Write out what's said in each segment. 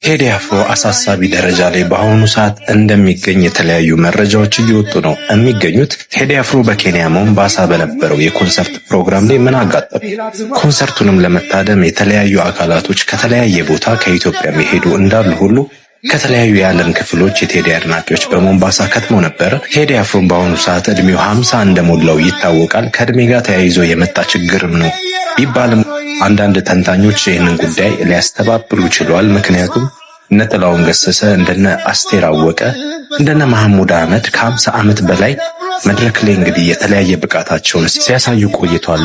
ቴዲ አፍሮ አሳሳቢ ደረጃ ላይ በአሁኑ ሰዓት እንደሚገኝ የተለያዩ መረጃዎች እየወጡ ነው የሚገኙት። ቴዲ አፍሮ በኬንያ ሞምባሳ በነበረው የኮንሰርት ፕሮግራም ላይ ምን አጋጠመ? ኮንሰርቱንም ለመታደም የተለያዩ አካላቶች ከተለያየ ቦታ ከኢትዮጵያ የሄዱ እንዳሉ ሁሉ ከተለያዩ የዓለም ክፍሎች የቴዲ አድናቂዎች በሞምባሳ ከትመው ነበር። ቴዲ አፍሮም በአሁኑ ሰዓት እድሜው 50 እንደሞላው ይታወቃል። ከእድሜ ጋር ተያይዞ የመጣ ችግርም ነው ቢባልም አንዳንድ ተንታኞች ይህንን ጉዳይ ሊያስተባብሉ ችለዋል። ምክንያቱም እነ ጥላሁን ገሰሰ፣ እንደነ አስቴር አወቀ፣ እንደነ መሐሙድ አህመድ ከ50 ዓመት በላይ መድረክ ላይ እንግዲህ የተለያየ ብቃታቸውን ሲያሳዩ ቆይተዋል።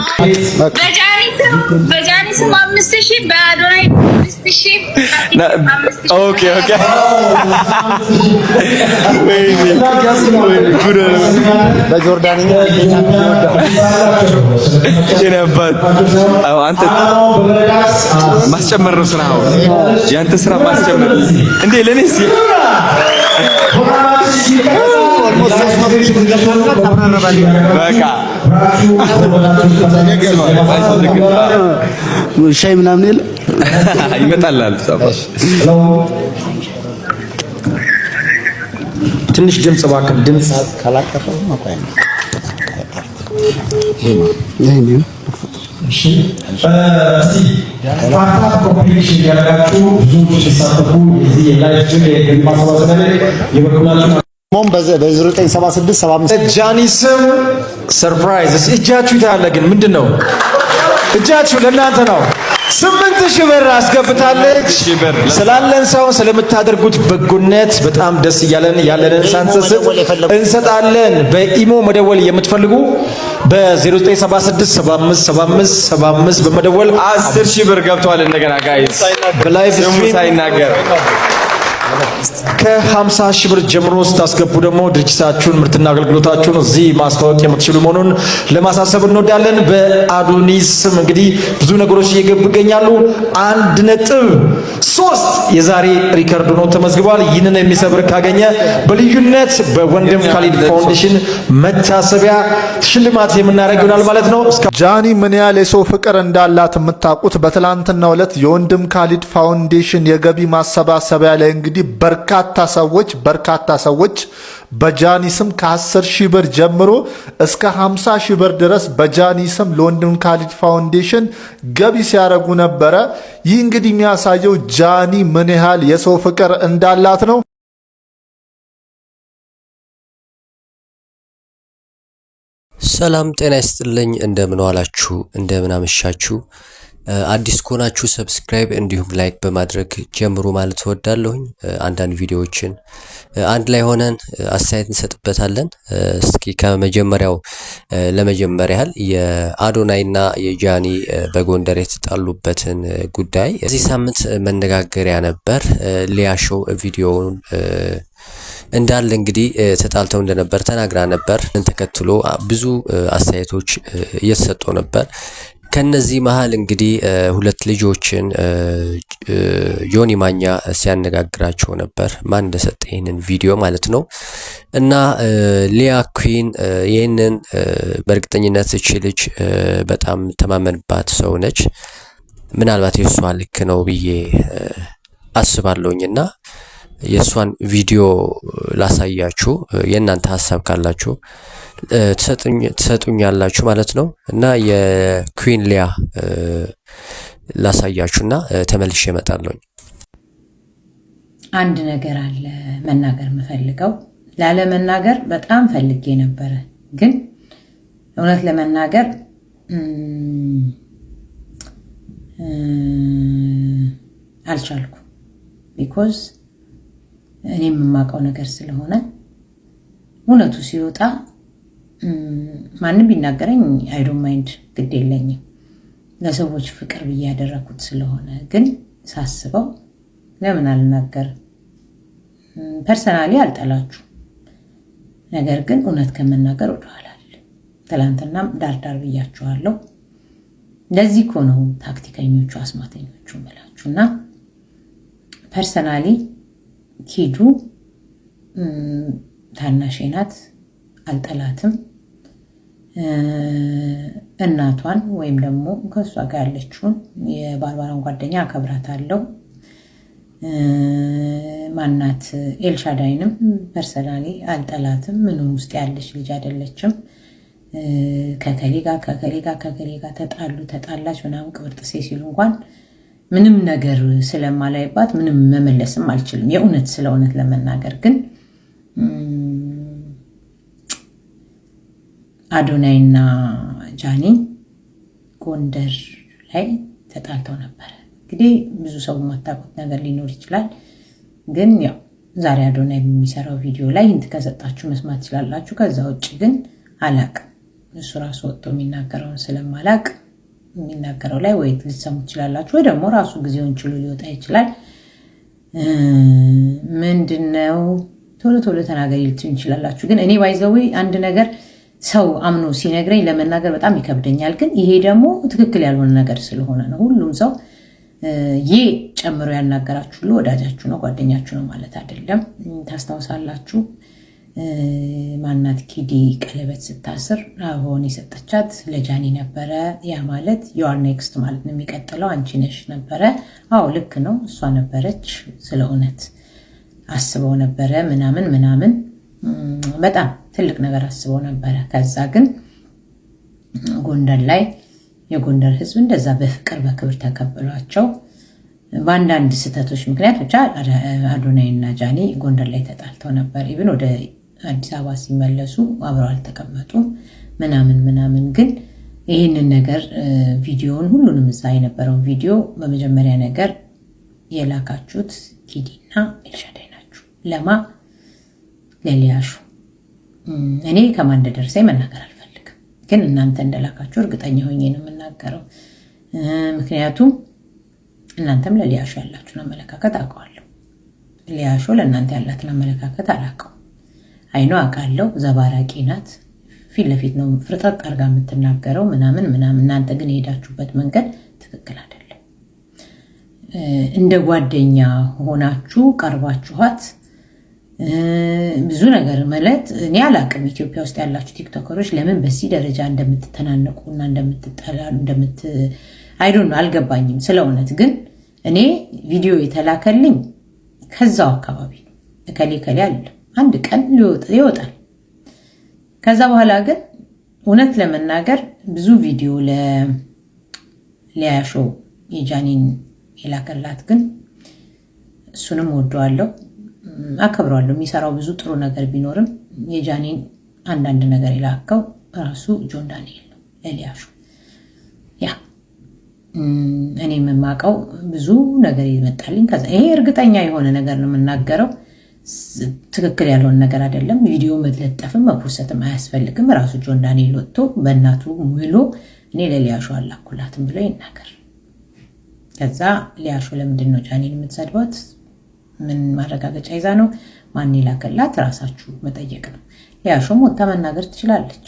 በጃኒ ስም 5000 በአዶናይ 5000 ኦኬ በጆርዳንኛ የነባት አንተ ማስጨመር ነው ስራው። ያንተ ስራ ማስጨመር እንዴ ለኔስ በቃ ሻይ ምናምን የለ ይመጣላል። ትንሽ ድምጽ እባክህ ድምጽ ካላቀፈው ማቆያ ስታርታፕ ኮምፒቲሽን ያደረጋችሁ ብዙዎች ተሳተፉ። የዚህ የላይፍ ስትሪም የማሰባሰብ የበኩላችሁ በ0976 75 ጃኒ ስም ሰርፕራይዝ እጃችሁ ታያለ። ግን ምንድነው እጃችሁ ለእናንተ ነው። 8000 ብር አስገብታለች። ስላለን ሰው ስለምታደርጉት በጎነት በጣም ደስ እያለን ያለንን ሳንሰስት እንሰጣለን። በኢሞ መደወል የምትፈልጉ በ0976 757575 በመደወል 10000 ብር ገብቷል። እንደገና ጋይስ በላይቭ ስትሪም ሳይናገር ከ50 ሺህ ብር ጀምሮ ስታስገቡ ደግሞ ድርጅታችሁን ምርትና አገልግሎታችሁን እዚህ ማስተዋወቅ የምትችሉ መሆኑን ለማሳሰብ እንወዳለን። በአዶኒስ ስም እንግዲህ ብዙ ነገሮች እየገቡ ይገኛሉ። 1.3 የዛሬ ሪከርድ ሆኖ ተመዝግቧል። ይህንን የሚሰብር ካገኘ በልዩነት በወንድም ካሊድ ፋውንዴሽን መታሰቢያ ሽልማት የምናደርግ ይሆናል ማለት ነው። ጃኒ ምን ያህል የሰው ፍቅር እንዳላት የምታውቁት በትላንትናው ዕለት የወንድም ካሊድ ፋውንዴሽን የገቢ ማሰባሰቢያ ላይ እንግዲህ በርካታ ሰዎች በጃኒ ስም ከ10 ሺህ ብር ጀምሮ እስከ 50 ሺህ ብር ድረስ በጃኒ ስም ለወንድም ካሊድ ፋውንዴሽን ገቢ ሲያደርጉ ነበረ። ይህ እንግዲህ የሚያሳየው ጃኒ ምን ያህል የሰው ፍቅር እንዳላት ነው። ሰላም ጤና ይስጥልኝ። እንደምን ዋላችሁ፣ እንደምን አመሻችሁ። አዲስ ከሆናችሁ ሰብስክራይብ እንዲሁም ላይክ በማድረግ ጀምሩ ማለት እወዳለሁኝ። አንዳንድ ቪዲዮዎችን አንድ ላይ ሆነን አስተያየት እንሰጥበታለን። እስኪ ከመጀመሪያው ለመጀመሪያ ያህል የአዶናይና የጃኒ በጎንደር የተጣሉበትን ጉዳይ እዚህ ሳምንት መነጋገሪያ ነበር። ሊያሾው ቪዲዮውን እንዳለ እንግዲህ ተጣልተው እንደነበር ተናግራ ነበር። ተከትሎ ብዙ አስተያየቶች እየተሰጡ ነበር። ከነዚህ መሃል እንግዲህ ሁለት ልጆችን ዮኒ ማኛ ሲያነጋግራቸው ነበር። ማን እንደሰጠ ይሄንን ቪዲዮ ማለት ነው። እና ሊያ ኩዊን ይሄንን በእርግጠኝነት እቺ ልጅ በጣም ተማመንባት ሰው ነች። ምናልባት የሷ ልክ ነው ብዬ አስባለሁኝና የሷን ቪዲዮ ላሳያችሁ። የእናንተ ሐሳብ ካላችሁ ትሰጡኛላችሁ ማለት ነው። እና የኩዊን ሊያ ላሳያችሁና ተመልሼ እመጣለሁ። አንድ ነገር አለ መናገር የምፈልገው። ላለመናገር በጣም ፈልጌ ነበረ፣ ግን እውነት ለመናገር አልቻልኩም። ቢኮዝ እኔም የማውቀው ነገር ስለሆነ እውነቱ ሲወጣ ማንም ቢናገረኝ አይ ዶንት ማይንድ፣ ግድ የለኝም ለሰዎች ፍቅር ብዬ ያደረኩት ስለሆነ። ግን ሳስበው ለምን አልናገር? ፐርሰናሊ አልጠላችሁ፣ ነገር ግን እውነት ከመናገር ወደኋላ አለ። ትላንትናም ዳርዳር ብያችኋለሁ። ለዚህ እኮ ነው ታክቲከኞቹ አስማተኞቹ እምላችሁና ፐርሰናሊ ኪዱ ታናሼ ናት፣ አልጠላትም። እናቷን ወይም ደግሞ ከሷ ጋር ያለችውን የባርባራን ጓደኛ አከብራታለሁ። ማናት ኤልሻዳይንም ፐርሰናሊ አልጠላትም። ምንም ውስጥ ያለች ልጅ አይደለችም። ከከሌ ጋር ተጣላች ምናምን ቅብርጥሴ ሲሉ እንኳን ምንም ነገር ስለማላይባት ምንም መመለስም አልችልም። የእውነት ስለ እውነት ለመናገር ግን አዶናይና ጃኒ ጎንደር ላይ ተጣልተው ነበር። እንግዲህ ብዙ ሰው የማታውቁት ነገር ሊኖር ይችላል። ግን ያው ዛሬ አዶናይ የሚሰራው ቪዲዮ ላይ ሂንት ከሰጣችሁ መስማት ትችላላችሁ። ከዛ ውጭ ግን አላቅም። እሱ ራሱ ወጥቶ የሚናገረውን ስለማላቅ የሚናገረው ላይ ወይ ልትሰሙ ትችላላችሁ፣ ወይ ደግሞ ራሱ ጊዜውን ችሎ ሊወጣ ይችላል። ምንድነው ቶሎ ተናገሪ ልትሉ ትችላላችሁ። ግን እኔ ባይዘው አንድ ነገር ሰው አምኖ ሲነግረኝ ለመናገር በጣም ይከብደኛል። ግን ይሄ ደግሞ ትክክል ያልሆነ ነገር ስለሆነ ነው። ሁሉም ሰው ይህ ጨምሮ ያናገራችሁ ሁሉ ወዳጃችሁ ነው ጓደኛችሁ ነው ማለት አይደለም። ታስታውሳላችሁ ማናት ኪዲ ቀለበት ስታስር አሁን የሰጠቻት ለጃኒ ነበረ። ያ ማለት ዩአር ኔክስት ማለት ነው፣ የሚቀጥለው አንቺ ነሽ ነበረ። አዎ ልክ ነው፣ እሷ ነበረች። ስለ እውነት አስበው ነበረ ምናምን በጣም ትልቅ ነገር አስበው ነበረ። ከዛ ግን ጎንደር ላይ የጎንደር ህዝብ እንደዛ በፍቅር በክብር ተቀበሏቸው። በአንዳንድ ስህተቶች ምክንያት ብቻ አዶናይ እና ጃኒ ጎንደር ላይ ተጣልተው ነበር። ኢቭን ወደ አዲስ አበባ ሲመለሱ አብረው አልተቀመጡም ምናምን። ግን ይህንን ነገር ቪዲዮውን ሁሉንም እዛ የነበረውን ቪዲዮ በመጀመሪያ ነገር የላካችሁት ኪዲና ኤልሻዳይ ናችሁ። ለማ ለሊያሹ እኔ ከማን እንደደረሰኝ መናገር አልፈልግም፣ ግን እናንተ እንደላካችሁ እርግጠኛ ሆኜ ነው የምናገረው። ምክንያቱም እናንተም ለሊያሹ ያላችሁን አመለካከት አውቀዋለሁ፣ ሊያሹ ለእናንተ ያላትን አመለካከት አላውቀው። አይኖ አውቃለሁ፣ ዘባራቂ ናት፣ ፊት ለፊት ነው ፍርጠጥ አድርጋ የምትናገረው ምናምን። እናንተ ግን የሄዳችሁበት መንገድ ትክክል አይደለም። እንደ ጓደኛ ሆናችሁ ቀርባችኋት ብዙ ነገር ማለት እኔ አላቅም። ኢትዮጵያ ውስጥ ያላችሁ ቲክቶከሮች ለምን በዚህ ደረጃ እንደምትተናነቁና እንደምትጠላሉ አይዶን አልገባኝም ስለ እውነት። ግን እኔ ቪዲዮ የተላከልኝ ከዛው አካባቢ ነው። ከሌ አለ አንድ ቀን ይወጣል። ከዛ በኋላ ግን እውነት ለመናገር ብዙ ቪዲዮ ለሊያሾ የጃኒን የላከላት ግን እሱንም ወደዋለሁ አከብረዋለሁ። የሚሰራው ብዙ ጥሩ ነገር ቢኖርም የጃኒን አንዳንድ ነገር የላከው ራሱ ጆን ዳንኤል ነው ለሊያሾ። ያ እኔ የምማቀው ብዙ ነገር ይመጣልኝ። ከዛ ይሄ እርግጠኛ የሆነ ነገር ነው የምናገረው፣ ትክክል ያልሆነ ነገር አይደለም። ቪዲዮ መለጠፍም መፖሰትም አያስፈልግም። ራሱ ጆን ዳንኤል ወጥቶ በእናቱ ሙሉ እኔ ለሊያሾ አላኩላትም ብሎ ይናገር። ከዛ ሊያሾ ለምንድን ነው ጃኒን የምትሰድባት? ምን ማረጋገጫ ይዛ ነው? ማን ይላከላት? ራሳችሁ መጠየቅ ነው። ሊያሾም ወጣ መናገር ትችላለች።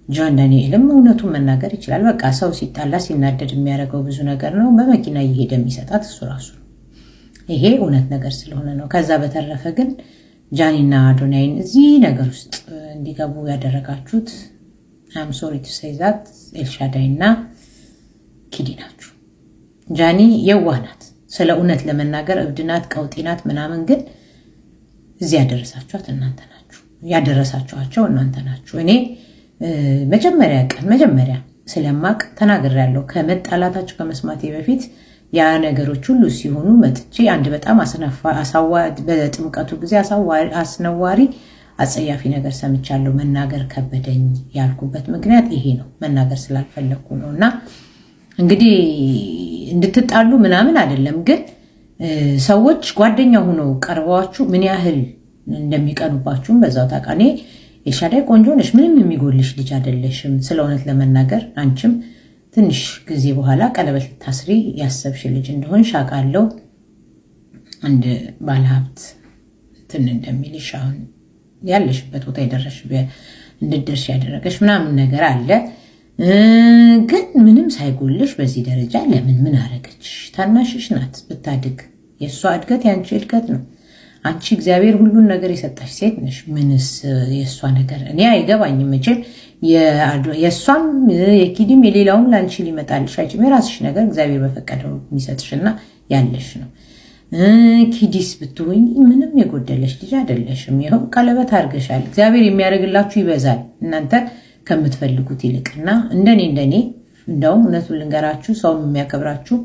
ጆን ዳንኤልም እውነቱን መናገር ይችላል። በቃ ሰው ሲጣላ ሲናደድ የሚያደርገው ብዙ ነገር ነው። በመኪና እየሄደ የሚሰጣት እሱ ራሱ ነው። ይሄ እውነት ነገር ስለሆነ ነው። ከዛ በተረፈ ግን ጃኒና አዶናይን እዚህ ነገር ውስጥ እንዲገቡ ያደረጋችሁት አም ሶሪ ቱ ሴይ ዛት ኤልሻዳይና ኪዲ ናችሁ። ጃኒ የዋህ ናት። ስለ እውነት ለመናገር እብድናት ቀውጢናት ምናምን፣ ግን እዚህ ያደረሳችኋት እናንተ ናችሁ። ያደረሳችኋቸው እናንተ ናችሁ። እኔ መጀመሪያ ስለማቅ ተናግሬያለሁ። ከመጣላታችሁ ከመስማቴ በፊት ያ ነገሮች ሁሉ ሲሆኑ መጥቼ አንድ በጣም በጥምቀቱ ጊዜ አስነዋሪ አጸያፊ ነገር ሰምቻለሁ። መናገር ከበደኝ ያልኩበት ምክንያት ይሄ ነው። መናገር ስላልፈለኩ ነው። እና እንግዲህ እንድትጣሉ ምናምን አይደለም፣ ግን ሰዎች ጓደኛ ሆነው ቀርበዋችሁ ምን ያህል እንደሚቀኑባችሁም በዛው ታውቃኔ። ኤልሻዳይ ቆንጆ ነሽ፣ ምንም የሚጎልሽ ልጅ አይደለሽም። ስለ እውነት ለመናገር አንቺም ትንሽ ጊዜ በኋላ ቀለበት ልታስሪ ያሰብሽ ልጅ እንደሆንሽ አውቃለሁ። አንድ ባለሀብት ትን እንደሚልሽ አሁን ያለሽበት ቦታ እንድትደርሽ ያደረገሽ ምናምን ነገር አለ። ግን ምንም ሳይጎልሽ በዚህ ደረጃ ለምን ምን አረገች? ታናሽሽ ናት። ብታድግ የእሷ እድገት የአንቺ እድገት ነው። አንቺ እግዚአብሔር ሁሉን ነገር የሰጣሽ ሴት ነሽ። ምንስ የእሷ ነገር እኔ አይገባኝም። መቼም የእሷም የኪዲም የሌላውም ለአንቺ ሊመጣልሽ አይችልም። የራስሽ ነገር እግዚአብሔር በፈቀደው የሚሰጥሽና ያለሽ ነው። ኪዲስ ብትሆኝ ምንም የጎደለሽ ልጅ አይደለሽም። ይኸው ቀለበት አድርገሻል። እግዚአብሔር የሚያደርግላችሁ ይበዛል እናንተ ከምትፈልጉት ይልቅና እንደኔ እንደው እውነቱን ልንገራችሁ ሰው የሚያከብራችሁ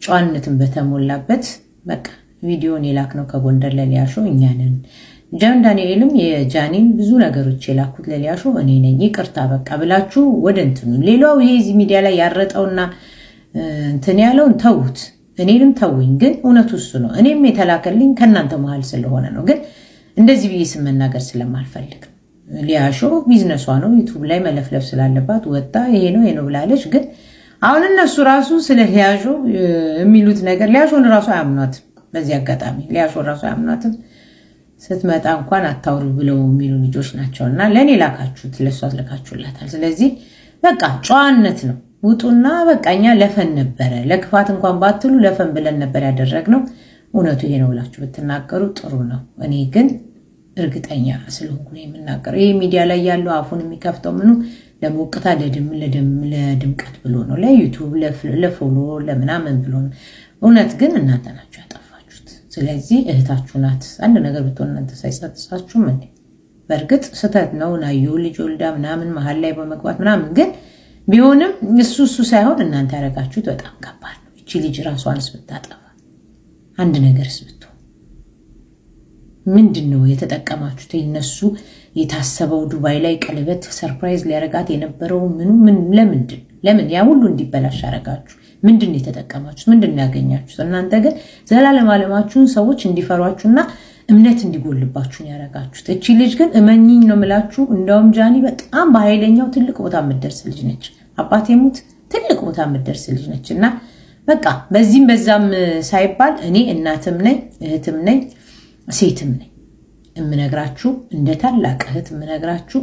ጨዋነትን በተሞላበት በቃ ቪዲዮን የላክነው ከጎንደር ለሊያሾ እኛ ነን። ጃን ዳንኤልም የጃኒን ብዙ ነገሮች የላኩት ለሊያሾ እኔ ነኝ። ይቅርታ በቃ ብላችሁ ወደ እንትኑ ሌላው ይሄ እዚህ ሚዲያ ላይ ያረጠውና እንትን ያለውን ተውት። እኔንም ተውኝ። ግን እውነቱ እሱ ነው። እኔም የተላከልኝ ከእናንተ መሃል ስለሆነ ነው። ግን እንደዚህ ብዬ ስም መናገር ስለማልፈልግ ሊያሾ ቢዝነሷ ነው። ዩቱብ ላይ መለፍለፍ ስላለባት ወጣ ይሄ ነው ብላለች። ግን አሁን እነሱ ራሱ ስለ ሊያሾ የሚሉት ነገር ሊያሾን ራሱ አያምኗትም። በዚህ አጋጣሚ ሊያሾን ራሱ አያምኗትም። ስትመጣ እንኳን አታውሩ ብለው የሚሉ ልጆች ናቸውና ለኔ ላካችሁት ለሷ ልካችሁላታል። ስለዚህ በቃ ጨዋነት ነው። ውጡና በቃኛ ለፈን ነበረ ለክፋት እንኳን ባትሉ ለፈን ብለን ነበር ያደረግነው። እውነቱ ይሄ ነው ብላችሁ ብትናገሩ ጥሩ ነው። እኔ ግን እርግጠኛ ስለሆንኩ ነው የምናገረው። ይሄ ሚዲያ ላይ ያለው አፉን የሚከፍተው ምኑ ለሞቅታ ለድምቀት ብሎ ነው፣ ለዩቲዩብ ለፎሎ ለምናምን ብሎ ነው። እውነት ግን እናንተ ናችሁ ያጠፋችሁት። ስለዚህ እህታችሁ ናት። አንድ ነገር ብትሆን እናንተ ሳይጸጽታችሁም እንዴ? በእርግጥ ስህተት ነው ናዩ ልጅ ወልዳ ምናምን መሀል ላይ በመግባት ምናምን ግን ቢሆንም እሱ ሳይሆን እናንተ ያደረጋችሁት በጣም ከባድ ነው። እቺ ልጅ ራሷንስ ብታጠፋ አንድ ነገርስ ብትሆን ምንድነው የተጠቀማችሁት? እነሱ የታሰበው ዱባይ ላይ ቀለበት ሰርፕራይዝ ሊያረጋት የነበረው ለምን ያ ሁሉ እንዲበላሽ አረጋችሁ? ምንድነው የተጠቀማችሁት? ምንድነው ያገኛችሁት? እናንተ ግን ዘላለም ዓለማችሁን ሰዎች እንዲፈሯችሁና እምነት እንዲጎልባችሁን ያረጋችሁት። እቺ ልጅ ግን እመኝኝ ነው የምላችሁ። እንደውም ጃኒ በጣም በኃይለኛው ትልቅ ቦታ የምትደርስ ልጅ ነች። አባቴ ሙት ትልቅ ቦታ የምትደርስ ልጅ ነች። እና በቃ በዚህም በዛም ሳይባል እኔ እናትም ነኝ እህትም ነኝ ሴትም ነኝ። የምነግራችሁ እንደ ታላቅ እህት የምነግራችሁ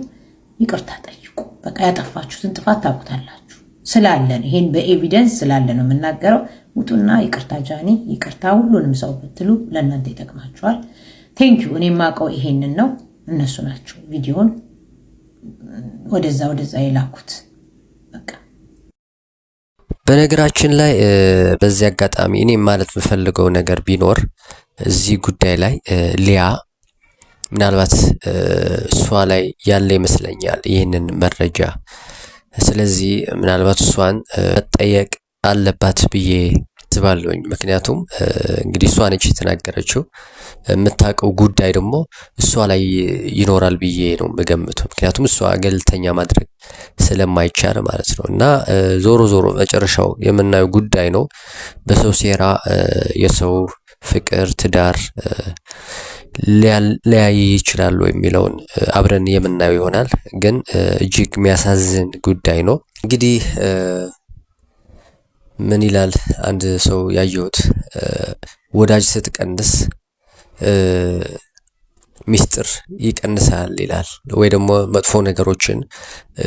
ይቅርታ ጠይቁ። በቃ ያጠፋችሁትን ጥፋት ታውቁታላችሁ ስላለን ይሄን በኤቪደንስ ስላለ ነው የምናገረው። ውጡና ይቅርታ ጃኒ ይቅርታ ሁሉንም ሰው ብትሉ ለእናንተ ይጠቅማችኋል። ቴንኪዩ። እኔ የማውቀው ይሄንን ነው። እነሱ ናቸው ቪዲዮን ወደዛ የላኩት። በቃ በነገራችን ላይ በዚህ አጋጣሚ እኔ ማለት የምፈልገው ነገር ቢኖር እዚህ ጉዳይ ላይ ሊያ ምናልባት እሷ ላይ ያለ ይመስለኛል ይህንን መረጃ። ስለዚህ ምናልባት እሷን መጠየቅ አለባት ብዬ አስባለሁኝ። ምክንያቱም እንግዲህ እሷ ነች የተናገረችው። የምታውቀው ጉዳይ ደግሞ እሷ ላይ ይኖራል ብዬ ነው የምገምተው። ምክንያቱም እሷ ገለልተኛ ማድረግ ስለማይቻል ማለት ነው። እና ዞሮ መጨረሻው የምናየው ጉዳይ ነው። በሰው ሴራ የሰው ፍቅር ትዳር ሊያይ ይችላሉ የሚለውን አብረን የምናየው ይሆናል። ግን እጅግ የሚያሳዝን ጉዳይ ነው። እንግዲህ ምን ይላል አንድ ሰው ያየሁት፣ ወዳጅ ስትቀንስ ሚስጥር ይቀንሳል ይላል፣ ወይ ደግሞ መጥፎ ነገሮችን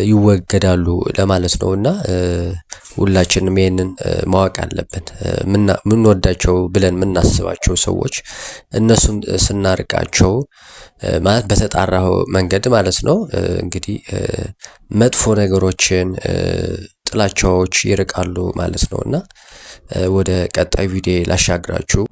ይወገዳሉ ለማለት ነውና ሁላችንም ይሄንን ማወቅ አለብን። ምንወዳቸው ብለን ምናስባቸው ሰዎች እነሱን ስናርቃቸው ማለት በተጣራው መንገድ ማለት ነው እንግዲህ መጥፎ ነገሮችን ጥላቻዎች ይርቃሉ ማለት ነውና ወደ ቀጣይ ቪዲዮ ላሻግራችሁ።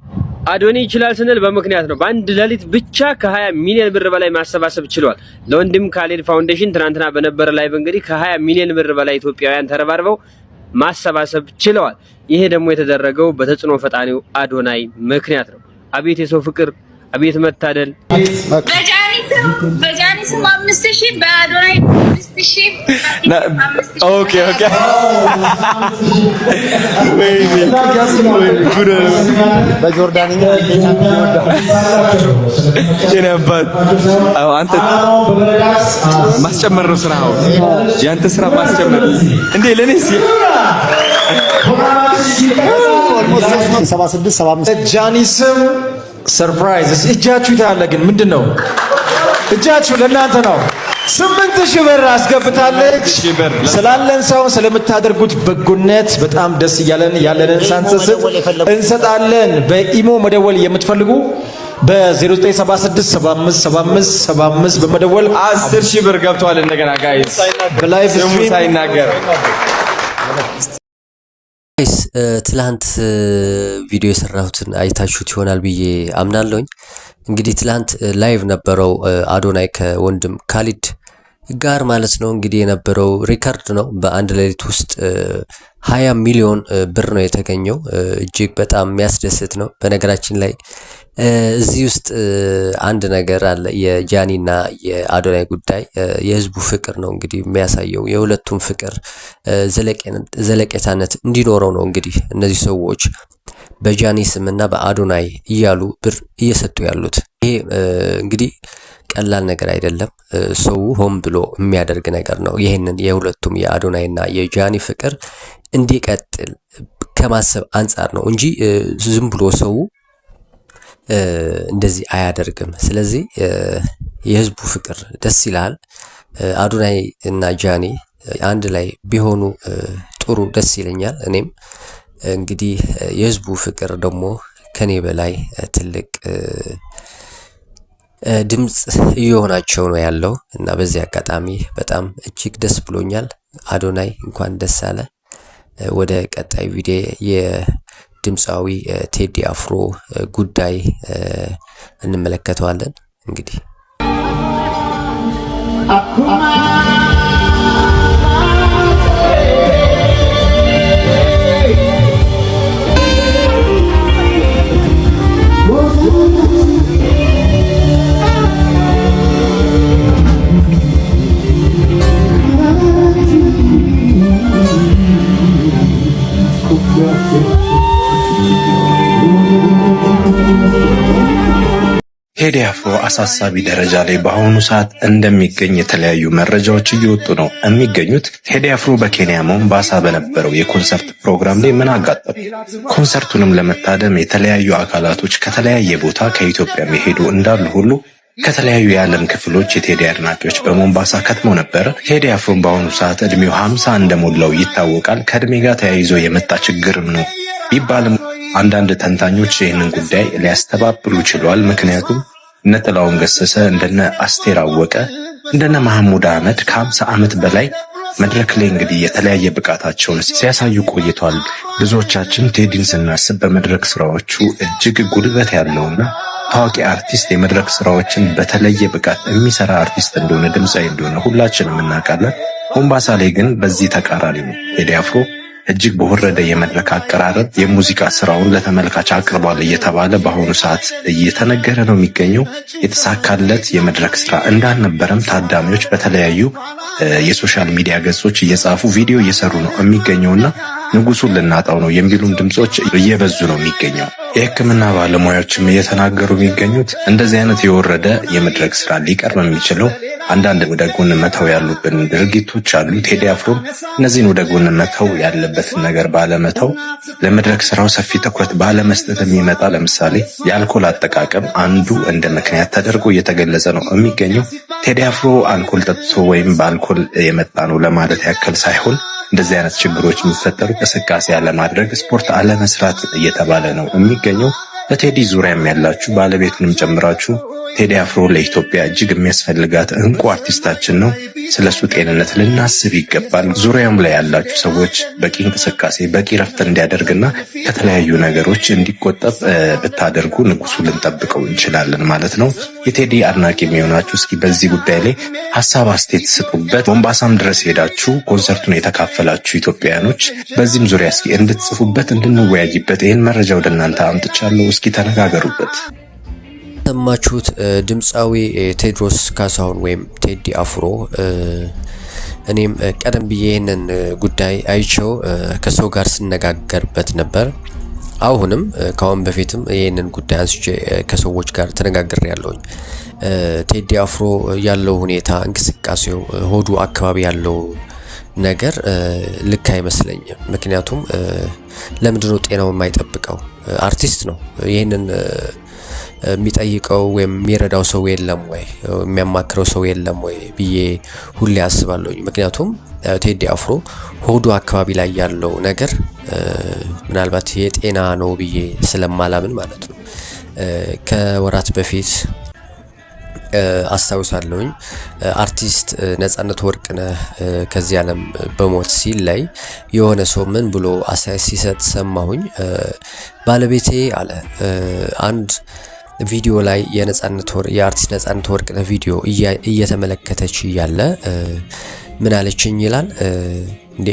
አዶኒ ይችላል ስንል በምክንያት ነው። በአንድ ሌሊት ብቻ ከ20 ሚሊዮን ብር በላይ ማሰባሰብ ችሏል። ለወንድም ካሌድ ፋውንዴሽን ትናንትና በነበረ ላይቭ እንግዲህ ከ20 ሚሊዮን ብር በላይ ኢትዮጵያውያን ተረባርበው ማሰባሰብ ችለዋል። ይሄ ደግሞ የተደረገው በተጽዕኖ ፈጣሪው አዶናይ ምክንያት ነው። አቤት የሰው ፍቅር፣ አቤት መታደል። በጃኒ ስም 5000 በአዶናይ 5000 ኦኬ በጆርዳንኛ የነባት አንተ ማስጨመር ነው ስራው። ያንተ ስራ ማስጨመር እንዴ ለኔስ 76 75 ጃኒ ስም ሰርፕራይዝ እጃችሁ ታለ። ግን ምንድነው እጃችሁ ለእናንተ ነው። 8000 ብር አስገብታለች። ስላለን ሰው ስለምታደርጉት በጎነት በጣም ደስ ያለንን ሳንሰስት እንሰጣለን። በኢሞ መደወል የምትፈልጉ በ0976757575 በመደወል 10000 ብር ገብቷል። እንደገና ጋይስ በላይቭ ስትሪም ሳይናገር ጋይስ ትላንት ቪዲዮ የሰራሁትን አይታችሁት ይሆናል ብዬ አምናለሁኝ። እንግዲህ ትላንት ላይቭ ነበረው አዶናይ ከወንድም ካሊድ ጋር ማለት ነው። እንግዲህ የነበረው ሪከርድ ነው። በአንድ ሌሊት ውስጥ 20 ሚሊዮን ብር ነው የተገኘው። እጅግ በጣም የሚያስደስት ነው። በነገራችን ላይ እዚህ ውስጥ አንድ ነገር አለ። የጃኒና የአዶናይ ጉዳይ የህዝቡ ፍቅር ነው እንግዲህ የሚያሳየው። የሁለቱም ፍቅር ዘለቄታነት እንዲኖረው ነው እንግዲህ እነዚህ ሰዎች በጃኒ ስምና በአዶናይ እያሉ ብር እየሰጡ ያሉት። ይሄ እንግዲህ ቀላል ነገር አይደለም። ሰው ሆን ብሎ የሚያደርግ ነገር ነው። ይሄንን የሁለቱም የአዶናይና የጃኒ ፍቅር እንዲቀጥል ከማሰብ አንጻር ነው እንጂ ዝም ብሎ ሰው እንደዚህ አያደርግም። ስለዚህ የህዝቡ ፍቅር ደስ ይላል። አዶናይ እና ጃኒ አንድ ላይ ቢሆኑ ጥሩ ደስ ይለኛል። እኔም እንግዲህ የህዝቡ ፍቅር ደግሞ ከኔ በላይ ትልቅ ድምጽ እየሆናቸው ነው ያለው እና በዚህ አጋጣሚ በጣም እጅግ ደስ ብሎኛል። አዶናይ እንኳን ደስ አለ። ወደ ቀጣይ ቪዲዮ የድምፃዊ ቴዲ አፍሮ ጉዳይ እንመለከተዋለን። እንግዲህ ቴዲ አፍሮ አሳሳቢ ደረጃ ላይ በአሁኑ ሰዓት እንደሚገኝ የተለያዩ መረጃዎች እየወጡ ነው የሚገኙት። ቴዲ አፍሮ በኬንያ ሞምባሳ በነበረው የኮንሰርት ፕሮግራም ላይ ምን አጋጠመ? ኮንሰርቱንም ለመታደም የተለያዩ አካላቶች ከተለያየ ቦታ ከኢትዮጵያ የሄዱ እንዳሉ ሁሉ ከተለያዩ የዓለም ክፍሎች የቴዲ አድናቂዎች በሞምባሳ ከትመው ነበር። ቴዲ አፍሮም በአሁኑ ሰዓት እድሜው 50 እንደሞላው ይታወቃል። ከእድሜ ጋር ተያይዞ የመጣ ችግርም ነው ቢባልም አንዳንድ ተንታኞች ይህንን ጉዳይ ሊያስተባብሉ ችለዋል። ምክንያቱም እነ ጥላሁን ገሰሰ፣ እንደነ አስቴር አወቀ፣ እንደነ መሐሙድ አህመድ ከ50 ዓመት በላይ መድረክ ላይ እንግዲህ የተለያየ ብቃታቸውን ሲያሳዩ ቆይተዋል። ብዙዎቻችን ቴዲን ስናስብ በመድረክ ስራዎቹ እጅግ ጉልበት ያለውና ታዋቂ አርቲስት፣ የመድረክ ስራዎችን በተለየ ብቃት የሚሰራ አርቲስት እንደሆነ፣ ድምፃዊ እንደሆነ ሁላችንም እናውቃለን። ሞምባሳ ላይ ግን በዚህ ተቃራኒ ነው። ቴዲ አፍሮ እጅግ በወረደ የመድረክ አቀራረብ የሙዚቃ ስራውን ለተመልካች አቅርቧል እየተባለ በአሁኑ ሰዓት እየተነገረ ነው የሚገኘው። የተሳካለት የመድረክ ስራ እንዳልነበረም ታዳሚዎች በተለያዩ የሶሻል ሚዲያ ገጾች እየጻፉ ቪዲዮ እየሰሩ ነው የሚገኘውና ንጉሱን ልናጣው ነው የሚሉም ድምጾች እየበዙ ነው የሚገኘው። የሕክምና ባለሙያዎችም እየተናገሩ የሚገኙት እንደዚህ አይነት የወረደ የመድረክ ስራ ሊቀርብ የሚችለው አንዳንድ ወደ ጎን መተው ያሉብን ድርጊቶች አሉ። ቴዲ አፍሮም እነዚህን ወደ ጎን መተው ያለበትን ነገር ባለመተው ለመድረክ ስራው ሰፊ ትኩረት ባለመስጠት የሚመጣ ለምሳሌ የአልኮል አጠቃቀም አንዱ እንደ ምክንያት ተደርጎ እየተገለጸ ነው የሚገኘው። ቴዲ አፍሮ አልኮል ጠጥቶ ወይም በአልኮል የመጣ ነው ለማለት ያክል ሳይሆን እንደዚህ አይነት ችግሮች የሚፈጠሩ እንቅስቃሴ አለማድረግ፣ ስፖርት አለመስራት እየተባለ ነው የሚገኘው። በቴዲ ዙሪያም ያላችሁ ባለቤቱንም ጨምራችሁ ቴዲ አፍሮ ለኢትዮጵያ እጅግ የሚያስፈልጋት እንቁ አርቲስታችን ነው። ስለሱ ጤንነት ልናስብ ይገባል። ዙሪያም ላይ ያላችሁ ሰዎች በቂ እንቅስቃሴ፣ በቂ ረፍት እንዲያደርግና ከተለያዩ ነገሮች እንዲቆጠብ ብታደርጉ ንጉሱ ልንጠብቀው እንችላለን ማለት ነው። የቴዲ አድናቂ የሚሆናችሁ እስኪ በዚህ ጉዳይ ላይ ሀሳብ አስተያየት ስጡበት። ሞምባሳም ድረስ ሄዳችሁ ኮንሰርቱን የተካፈላችሁ ኢትዮጵያውያኖች በዚህም ዙሪያ እስኪ እንድትጽፉበት፣ እንድንወያይበት ይህን መረጃ ወደ እናንተ አምጥቻለሁ። እስኪ ተነጋገሩበት። ሰማችሁት? ድምፃዊ ቴዎድሮስ ካሳሁን ወይም ቴዲ አፍሮ እኔም ቀደም ብዬ ይህንን ጉዳይ አይቸው ከሰው ጋር ስነጋገርበት ነበር። አሁንም ከአሁን በፊትም ይህንን ጉዳይ አንስቼ ከሰዎች ጋር ተነጋግሬ ያለሁኝ። ቴዲ አፍሮ ያለው ሁኔታ፣ እንቅስቃሴው፣ ሆዱ አካባቢ ያለው ነገር ልክ አይመስለኝም። ምክንያቱም ለምንድነው ጤናው የማይጠብቀው? አርቲስት ነው። ይህንን የሚጠይቀው ወይም የሚረዳው ሰው የለም ወይ? የሚያማክረው ሰው የለም ወይ ብዬ ሁሌ አስባለሁኝ። ምክንያቱም ቴዲ አፍሮ ሆዱ አካባቢ ላይ ያለው ነገር ምናልባት የጤና ነው ብዬ ስለማላምን ማለት ነው። ከወራት በፊት አስታውሳለሁኝ። አርቲስት ነጻነት ወርቅነህ ከዚህ ዓለም በሞት ሲል ላይ የሆነ ሰው ምን ብሎ አስተያየት ሲሰጥ ሰማሁኝ። ባለቤቴ አለ አንድ ቪዲዮ ላይ የአርቲስት ነጻነት ወርቅነህ ቪዲዮ እየተመለከተች እያለ ምን አለችኝ ይላል።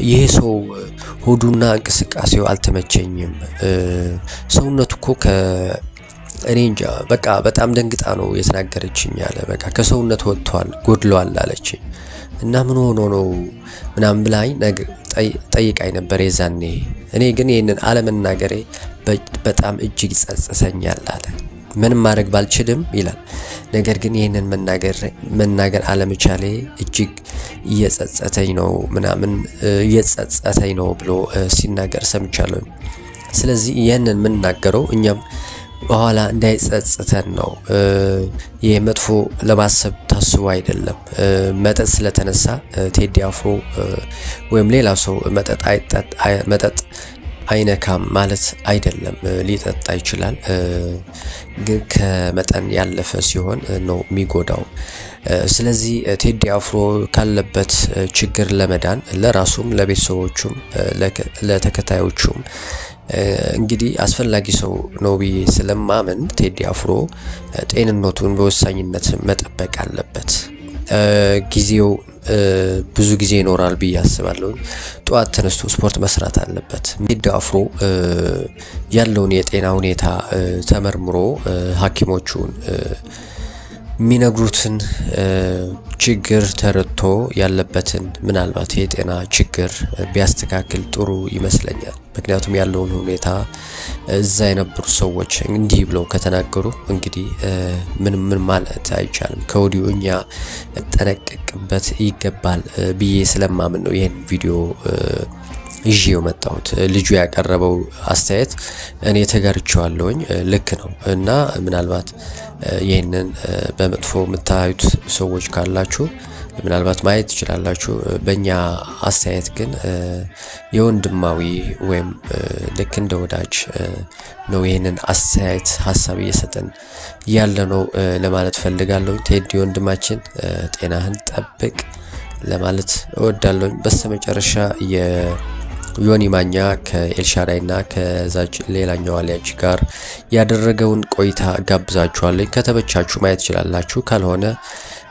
ይሄ ሰው ሆዱና እንቅስቃሴው አልተመቸኝም፣ ሰውነቱ እኮ እኔ እንጃ በቃ በጣም ደንግጣ ነው የተናገረችኝ አለ። በቃ ከሰውነት ወጥቷል ጎድሏል አለችኝ እና ምን ሆኖ ነው ምናምን ብላኝ ጠይቃኝ ነበር የዛኔ። እኔ ግን ይህንን አለመናገሬ በጣም እጅግ ጸጽተኛል አለ። ምንም ማድረግ ባልችልም ይላል፣ ነገር ግን ይህንን መናገር አለመቻሌ እጅግ እየጸጸተኝ ነው ብሎ ሲናገር ሰምቻለሁ። ስለዚህ ይህንን የምናገረው እኛም በኋላ እንዳይጸጽተን ነው። ይሄ መጥፎ ለማሰብ ታስቦ አይደለም። መጠጥ ስለተነሳ ቴዲ አፍሮ ወይም ሌላ ሰው መጠጥ አይነካም ማለት አይደለም። ሊጠጣ ይችላል፣ ግን ከመጠን ያለፈ ሲሆን ነው የሚጎዳው። ስለዚህ ቴዲ አፍሮ ካለበት ችግር ለመዳን ለራሱም ለቤተሰቦቹም ለተከታዮቹም እንግዲህ አስፈላጊ ሰው ነው ብዬ ስለማመን ቴዲ አፍሮ ጤንነቱን በወሳኝነት መጠበቅ አለበት። ጊዜው ብዙ ጊዜ ይኖራል ብዬ አስባለሁ። ጠዋት ተነስቶ ስፖርት መስራት አለበት። ቴዲ አፍሮ ያለውን የጤና ሁኔታ ተመርምሮ ሐኪሞቹን የሚነግሩትን ችግር ተረድቶ ያለበትን ምናልባት የጤና ችግር ቢያስተካክል ጥሩ ይመስለኛል። ምክንያቱም ያለውን ሁኔታ እዛ የነበሩ ሰዎች እንዲህ ብለው ከተናገሩ እንግዲህ ምን ማለት አይቻልም። ከወዲሁ እኛ ጠነቀቅበት ይገባል ብዬ ስለማምን ነው ይህን ቪዲዮ ይዤው መጣሁት። ልጁ ያቀረበው አስተያየት እኔ ተጋርቼዋለሁኝ፣ ልክ ነው እና ምናልባት ይህንን በመጥፎ የምታዩት ሰዎች ካላችሁ ምናልባት ማየት ትችላላችሁ። በእኛ አስተያየት ግን የወንድማዊ ወይም ልክ እንደ ወዳጅ ነው ይህንን አስተያየት ሀሳብ እየሰጠን ያለ ነው ለማለት ፈልጋለሁ። ቴዲ ወንድማችን ጤናህን ጠብቅ ለማለት እወዳለሁ። በስተመጨረሻ ዮኒ ማኛ ከኤልሻዳይና ከዛች ሌላኛዋ ልጅ ጋር ያደረገውን ቆይታ ጋብዛችኋለሁ። ከተመቻችሁ ማየት ትችላላችሁ፣ ካልሆነ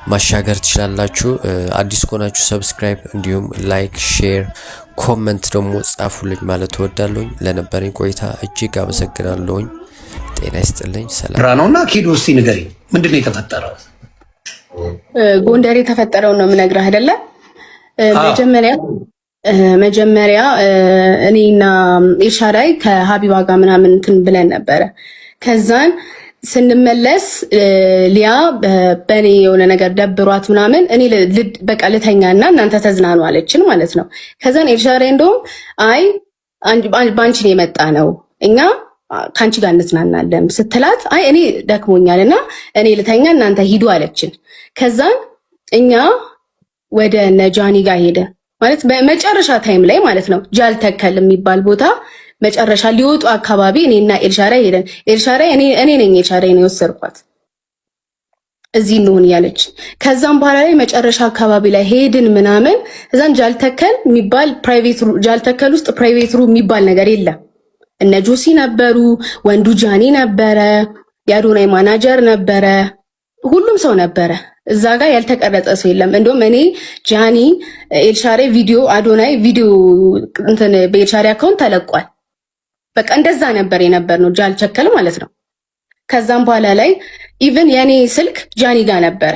ማሻገር ትችላላችሁ። አዲስ ከሆናችሁ ሰብስክራይብ እንዲሁም ላይክ፣ ሼር፣ ኮሜንት ደግሞ ጻፉልኝ ማለት እወዳለሁ። ለነበረኝ ቆይታ እጅግ አመሰግናለሁኝ። ጤና ይስጥልኝ። ሰላም ነውና ኪዶ እስቲ ንገሪኝ፣ ምንድነው የተፈጠረው? ጎንደር የተፈጠረው ነው የምነግርህ አይደለ? መጀመሪያ እኔና ኤልሻዳይ ከሀቢባ ጋር ምናምን እንትን ብለን ነበረ። ከዛን ስንመለስ ሊያ በእኔ የሆነ ነገር ደብሯት ምናምን እኔ በቃ ልተኛና እናንተ ተዝናኑ አለችን ማለት ነው። ከዛን ኤልሻዳይ እንደውም አይ ባንቺ ነው የመጣ ነው እኛ ካንቺ ጋር እንዝናናለን ስትላት አይ እኔ ደክሞኛልና እኔ ልተኛ እናንተ ሂዱ አለችን። ከዛን እኛ ወደ ነጃኒ ጋር ሄደ ማለት በመጨረሻ ታይም ላይ ማለት ነው። ጃልተከል የሚባል ቦታ መጨረሻ ሊወጡ አካባቢ እኔና ኤልሻዳይ ሄደን ኤልሻዳይ እኔ ነኝ ኤልሻዳይ ነው የወሰድኳት እዚህ እንሆን ያለች። ከዛም በኋላ ላይ መጨረሻ አካባቢ ላይ ሄድን ምናምን። እዛን ጃልተከል የሚባል ፕራይቬት ሩም ጃልተከል ውስጥ ፕራይቬት ሩም የሚባል ነገር የለም። እነ ጆሲ ነበሩ፣ ወንዱ ጃኒ ነበረ፣ የአዶናይ ማናጀር ነበረ፣ ሁሉም ሰው ነበረ። እዛ ጋር ያልተቀረጸ ሰው የለም። እንደውም እኔ ጃኒ ኤልሻዳይ ቪዲዮ አዶናይ ቪዲዮ እንትን በኤልሻዳይ አካውንት ተለቋል። በቃ እንደዛ ነበር የነበርነው ጃልተከል ማለት ነው። ከዛም በኋላ ላይ ኢቭን የኔ ስልክ ጃኒ ጋር ነበረ።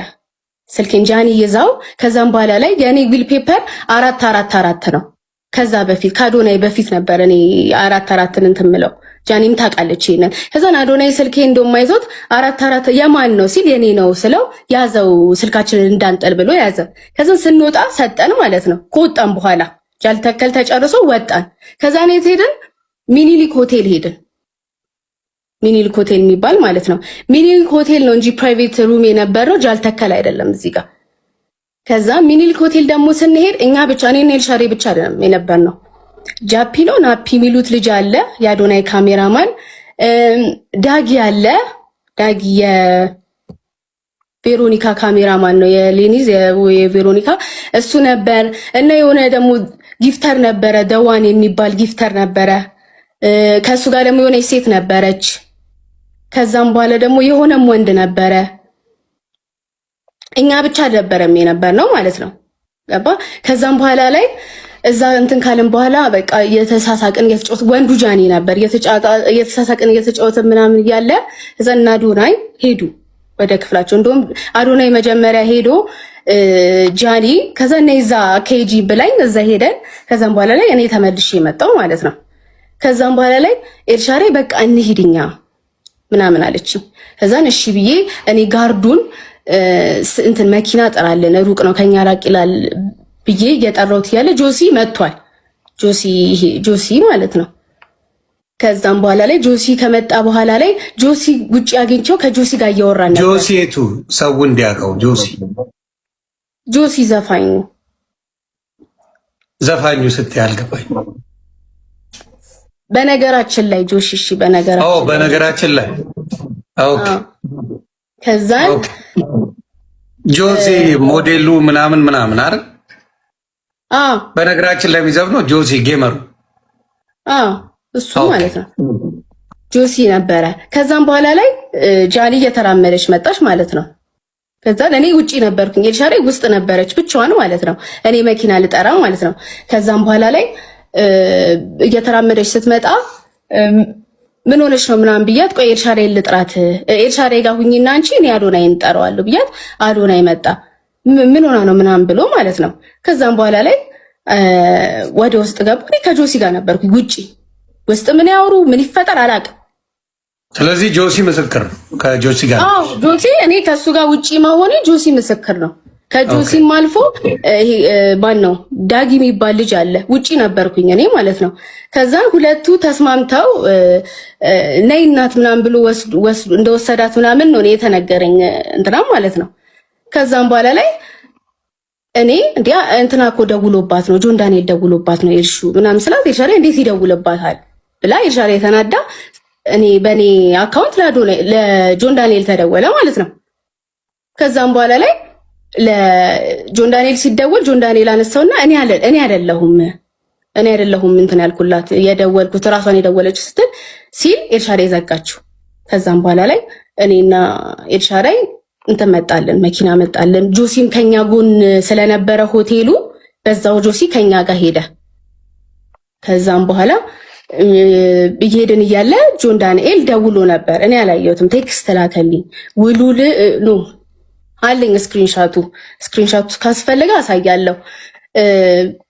ስልኬን ጃኒ ይዛው ከዛም በኋላ ላይ የኔ ዊል ፔፐር 444 ነው። ከዛ በፊት ከአዶናይ በፊት ነበር እኔ 444ን እንትን ምለው። ጃኒም ታውቃለች ይሄንን። ከዛን አዶናይ ስልኬ እንደማይዞት 44 የማን ነው ሲል የኔ ነው ስለው ያዘው ስልካችንን እንዳንጠል ብሎ ያዘ። ከዛን ስንወጣ ሰጠን ማለት ነው። ከወጣን በኋላ ጃልተከል ተጨርሶ ወጣን። ከዛን የት ሄድን? ሚኒሊክ ሆቴል ሄድን። ሚኒሊክ ሆቴል የሚባል ማለት ነው። ሚኒሊክ ሆቴል ነው እንጂ ፕራይቬት ሩም የነበረው ጃልተከል አይደለም እዚህ ጋር። ከዛ ሚኒሊክ ሆቴል ደግሞ ስንሄድ እኛ ብቻ እኔና ኤልሻዳይ ብቻ አይደለም የነበርነው። ጃፒሎ ናፒ የሚሉት ልጅ አለ፣ የአዶናይ ካሜራማን ዳጊ አለ። ዳጊ ቬሮኒካ ካሜራማን ነው የሌኒዝ የቬሮኒካ እሱ ነበር። እና የሆነ ደግሞ ጊፍተር ነበረ ደዋን የሚባል ጊፍተር ነበረ። ከሱ ጋር ደግሞ የሆነ ሴት ነበረች። ከዛም በኋላ ደግሞ የሆነም ወንድ ነበረ። እኛ ብቻ ደበረም የነበር ነው ማለት ነው። ገባ? ከዛም በኋላ ላይ እዛ እንትን ካልን በኋላ በቃ የተሳሳቅን የተጫወት ወንዱ ጃኒ ነበር የተሳሳቅን የተጫወተ ምናምን እያለ እዛ እና አዶናይ ሄዱ ወደ ክፍላቸው። እንደውም አዶናይ መጀመሪያ ሄዶ ጃኒ ከዛ ነይዛ ኬጂ ብላኝ እዛ ሄደን ከዛም በኋላ ላይ እኔ ተመልሼ መጣሁ ማለት ነው። ከዛም በኋላ ላይ ኤልሻሬ በቃ እንሂድኛ ምናምን አለች። ከዛን እሺ ብዬ እኔ ጋርዱን እንትን መኪና ጠራለን ሩቅ ነው ከኛ ራቅ ይላል ብዬ እየጠራሁት ያለ ጆሲ መጥቷል። ጆሲ ማለት ነው። ከዛም በኋላ ላይ ጆሲ ከመጣ በኋላ ላይ ጆሲ ውጪ አግኝቼው ከጆሲ ጋር እያወራን ነበር። ጆሲቱ ሰው እንዲያውቀው ጆሲ ዘፋኙ ስትይ አልገባኝ። በነገራችን ላይ ጆሲ እሺ፣ በነገራችን ላይ ኦኬ። ከዛን ጆሲ ሞዴሉ ምናምን አይደል? በነገራችን ላይ የሚዘፍነው ጆሲ ጌመሩ እሱ ማለት ነው። ጆሲ ነበረ። ከዛም በኋላ ላይ ጃኒ እየተራመደች መጣች ማለት ነው። ከዛ እኔ ውጪ ነበርኩኝ፣ ኤልሻሬ ውስጥ ነበረች ብቻዋን ማለት ነው። እኔ መኪና ልጠራ ማለት ነው። ከዛም በኋላ ላይ እየተራመደች ስትመጣ ምን ሆነሽ ነው ምናምን ብያት፣ ቆይ ኤልሻሬ ልጥራት፣ ኤልሻሬ ጋር ሁኚና አንቺ እኔ አዶናይን እንጠራዋለሁ ብያት፣ አዶናይ መጣ። ምን ሆና ነው ምናምን ብሎ ማለት ነው። ከዛም በኋላ ላይ ወደ ውስጥ ገቡ። እኔ ከጆሲ ጋር ነበርኩ ውስጥ ምን ያወሩ ምን ይፈጠር አላውቅም። ስለዚህ ጆሲ ምስክር ነው ከጆሲ ጋር። ጆሲ እኔ ከሱ ጋር ውጪ መሆኔ ጆሲ ምስክር ነው። ከጆሲም አልፎ ማን ነው ዳጊ የሚባል ልጅ አለ። ውጪ ነበርኩኝ እኔ ማለት ነው። ከዛ ሁለቱ ተስማምተው ነይ እናት ምናምን ብሎ እንደወሰዳት ምናምን ነው የተነገረኝ እንትና ማለት ነው። ከዛም በኋላ ላይ እኔ እንዲያ እንትና እኮ ደውሎባት ነው ጆን ዳንኤል ደውሎባት ነው ኤልሹ ምናምን ስላት ኤልሻሬ እንዴት ይደውልባታል ብላ ኤልሻሬ ተናዳ እኔ በኔ አካውንት ለጆን ዳንኤል ተደወለ ማለት ነው። ከዛም በኋላ ላይ ለጆን ዳንኤል ሲደወል ጆን ዳንኤል አነሳውና እኔ አይደለሁም እንትን ያልኩላት የደወልኩት ራሷን የደወለች ስትል ሲል ኤልሻሬ ዘጋችሁ። ከዛም በኋላ ላይ እኔና ኤልሻሬ እንትን መጣለን፣ መኪና መጣለን። ጆሲም ከኛ ጎን ስለነበረ ሆቴሉ በዛው ጆሲ ከኛ ጋር ሄደ። ከዛም በኋላ እየሄድን እያለ ጆን ዳንኤል ደውሎ ነበር። እኔ አላየሁትም፣ ቴክስት ላከልኝ። ውሉል ነው አለኝ ስክሪንሻቱ ካስፈለገ አሳያለሁ።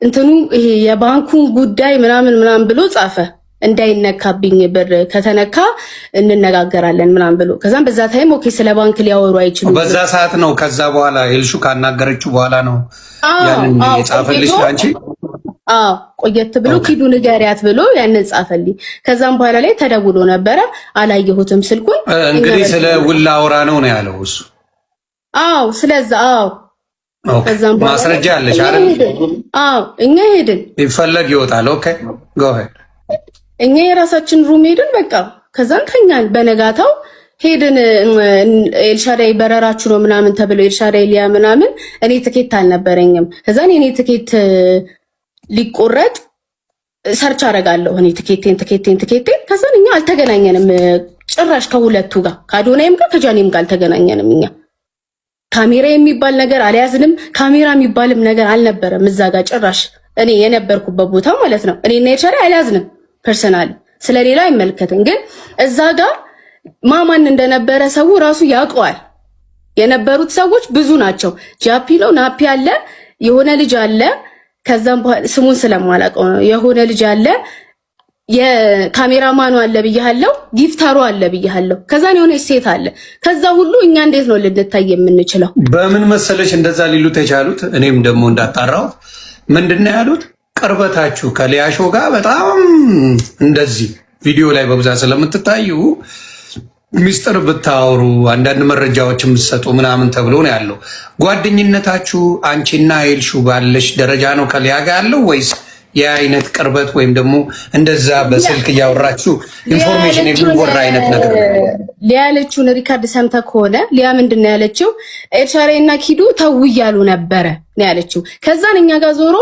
እንትኑ ይሄ የባንኩን ጉዳይ ምናምን ብሎ ጻፈ። እንዳይነካብኝ ብር ከተነካ እንነጋገራለን ምናምን ብሎ ከዛም በዛ ታይም ኦኬ ስለ ባንክ ሊያወሩ አይችሉም። በዛ ሰዓት ነው። ከዛ በኋላ ኤልሹ ካናገረችው በኋላ ነው ያንን የጻፈልሽ አንቺ? ቆየት ብሎ ኪዱ ንገሪያት ብሎ ያንን ጻፈልኝ። ከዛም በኋላ ላይ ተደውሎ ነበረ፣ አላየሁትም ስልኩን። እንግዲህ ስለ ውላ አውራ ነው ያለው እሱ። ስለዛ ከዛም በኋላ ማስረጃ አለሽ አይደል? እኛ ሄድን፣ ይፈለግ ይወጣል። ኦኬ ጎ ሄድ እኛ የራሳችን ሩም ሄድን። በቃ ከዛን ተኛን። በነጋታው ሄድን። ኤልሻዳይ በረራችሁ ነው ምናምን ተብሎ ኤልሻዳይ ሊያ ምናምን እኔ ትኬት አልነበረኝም። ከዛን እኔ ትኬት ሊቆረጥ ሰርች አደርጋለሁ እኔ ትኬቴን ከዛን እኛ አልተገናኘንም ጭራሽ ከሁለቱ ጋር ከአዶናይም ጋር ከጃኒም ጋር አልተገናኘንም። እኛ ካሜራ የሚባል ነገር አልያዝንም። ካሜራ የሚባልም ነገር አልነበረም እዛ ጋር ጭራሽ እኔ የነበርኩበት ቦታ ማለት ነው። እኔና ኤልሻዳይ አልያዝንም። ፐርሰናል ስለሌላ አይመለከትም። ግን እዛ ጋር ማማን እንደነበረ ሰው ራሱ ያውቀዋል። የነበሩት ሰዎች ብዙ ናቸው። ጃፒ ነው ናፒ አለ፣ የሆነ ልጅ አለ። ከዛም በኋላ ስሙን ስለማላውቀው ነው። የሆነ ልጅ አለ፣ የካሜራማኑ አለ ብያለሁ፣ ጊፍታሩ አለ ብያለሁ። ከዛን የሆነ ሴት አለ። ከዛ ሁሉ እኛ እንዴት ነው ልንታይ የምንችለው? በምን መሰለሽ እንደዛ ሊሉት የቻሉት? እኔም ደግሞ እንዳጣራሁት ምንድነው ያሉት? ቅርበታችሁ ከሊያሾ ጋር በጣም እንደዚህ ቪዲዮ ላይ በብዛት ስለምትታዩ ሚስጥር ብታወሩ አንዳንድ መረጃዎች የምትሰጡ ምናምን ተብሎ ነው ያለው። ጓደኝነታችሁ አንቺና ኤልሹ ባለሽ ደረጃ ነው ከሊያ ጋር ያለው ወይስ የአይነት ቅርበት ወይም ደግሞ እንደዛ በስልክ እያወራችሁ ኢንፎርሜሽን የሚወራ አይነት ነገር ሊያ ያለችውን ሪካርድ ሰምተህ ከሆነ ሊያ ምንድን ነው ያለችው? ኤልሻዳይ እና ኪዱ ተው እያሉ ነበረ ነው ያለችው። ከዛን እኛ ጋር ዞሮ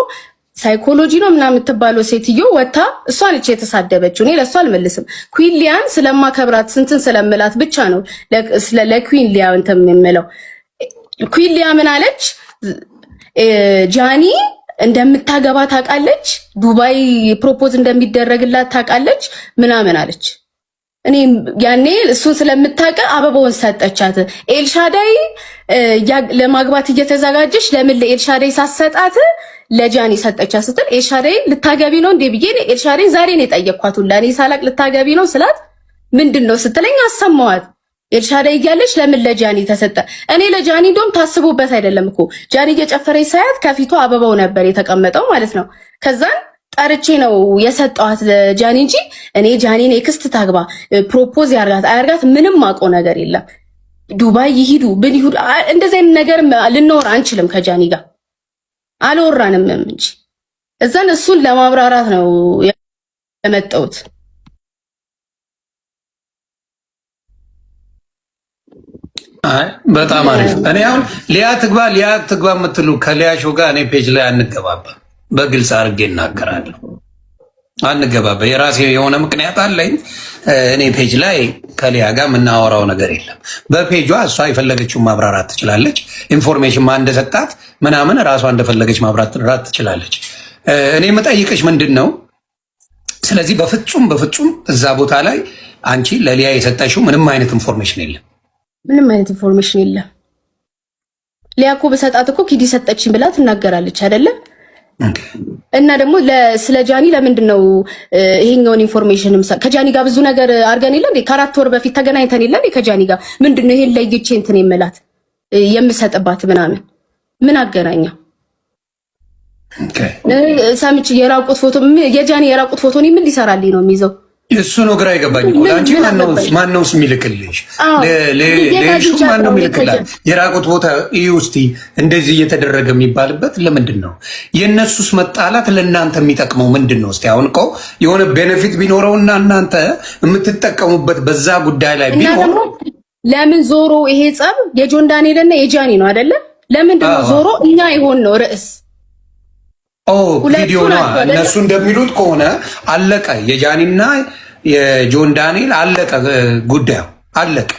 ሳይኮሎጂ ነው ምናምን የምትባለው ሴትዮ ወታ እሷ ነች የተሳደበችው። እኔ ለእሷ አልመልስም። ኩዊን ሊያን ስለማከብራት ስንትን ስለምላት ብቻ ነው ለኩዊን ሊያ እንትን የምለው። ኩዊን ሊያ ምን አለች? ጃኒ እንደምታገባ ታውቃለች፣ ዱባይ ፕሮፖዝ እንደሚደረግላት ታውቃለች ምናምን አለች። እኔ ያኔ እሱን ስለምታውቅ አበባውን ሰጠቻት። ኤልሻዳይ ለማግባት እየተዘጋጀች ለምን ለኤልሻዳይ ሳሰጣት ለጃኒ ሰጠቻት ስትል ኤልሻዳይ ልታገቢ ነው እንዴ ብዬ ኤልሻዳይ ዛሬ ነው የጠየቅኳት። ለኔ ሳላቅ ልታገቢ ነው ስላት ምንድነው ስትለኝ አሰማዋት። ኤልሻዳይ እያለች ለምን ለጃኒ ተሰጠ? እኔ ለጃኒ እንደውም ታስቦበት አይደለም እኮ ጃኒ እየጨፈረች ሳያት ከፊቷ አበባው ነበር የተቀመጠው ማለት ነው። ከዛን ጠርቼ ነው የሰጠዋት ለጃኒ እንጂ እኔ ጃኒ ኔክስት ታግባ ፕሮፖዝ ያርጋት አያርጋት ምንም ማውቀው ነገር የለም። ዱባይ ይሂዱ ምን ይሁድ እንደዚህ አይነት ነገር ልንወራ አንችልም። ከጃኒ ጋር አልወራንም እንጂ እዛን እሱን ለማብራራት ነው የመጣሁት። በጣም አሪፍ። እኔ አሁን ሊያ ትግባ የምትሉ ከሊያሾ ጋር እኔ ፔጅ ላይ አንገባባ፣ በግልጽ አድርጌ እናገራለሁ። አንገባባ። የራሴ የሆነ ምክንያት አለኝ። እኔ ፔጅ ላይ ከሊያ ጋር የምናወራው ነገር የለም። በፔጇ እሷ የፈለገችውን ማብራራት ትችላለች። ኢንፎርሜሽን ማን እንደሰጣት ምናምን ራሷ እንደፈለገች ማብራራት ትችላለች። እኔ የምጠይቅሽ ምንድን ነው? ስለዚህ በፍጹም እዛ ቦታ ላይ አንቺ ለሊያ የሰጠሽው ምንም አይነት ኢንፎርሜሽን የለም። ምንም አይነት ኢንፎርሜሽን የለም። ሊያ እኮ በሰጣት እኮ ኪዲ ሰጠችኝ ብላ ትናገራለች አይደለ? እና ደግሞ ስለ ጃኒ ለምንድን ነው ይሄኛውን ኢንፎርሜሽንም ከጃኒ ጋር ብዙ ነገር አድርገን የለ እንዴ? ከ4 ወር በፊት ተገናኝተን የለ እንዴ? ከጃኒ ጋር ምንድን ነው ይሄን ለይቼ እንትን የምላት የምሰጥባት ምናምን ምን አገናኘው? ሳምጭ የራቁት ፎቶ የጃኒ የራቁት ፎቶ ምን ሊሰራልኝ ነው የሚይዘው? እሱ ነው ግራ የገባኝ እኮ አንቺ ማነውስ የሚልክልሽ? ለሹ ማነው የሚልክላት? የራቁት ቦታ እስቲ እንደዚህ እየተደረገ የሚባልበት ለምንድን ነው? የእነሱስ መጣላት ለእናንተ የሚጠቅመው ምንድን ነው? እስቲ አሁን እኮ የሆነ ቤኔፊት ቢኖረውና እናንተ የምትጠቀሙበት በዛ ጉዳይ ላይ ቢሆን ለምን ዞሮ ይሄ ጸብ የጆን ዳንኤልና የጃኒ ነው አይደለ? ለምንድን ነው ዞሮ እኛ ይሆን ነው ርዕስ ቪዲዮ ነው። እነሱ እንደሚሉት ከሆነ አለቀ። የጃኒና የጆን ዳንኤል አለቀ፣ ጉዳዩ አለቀ።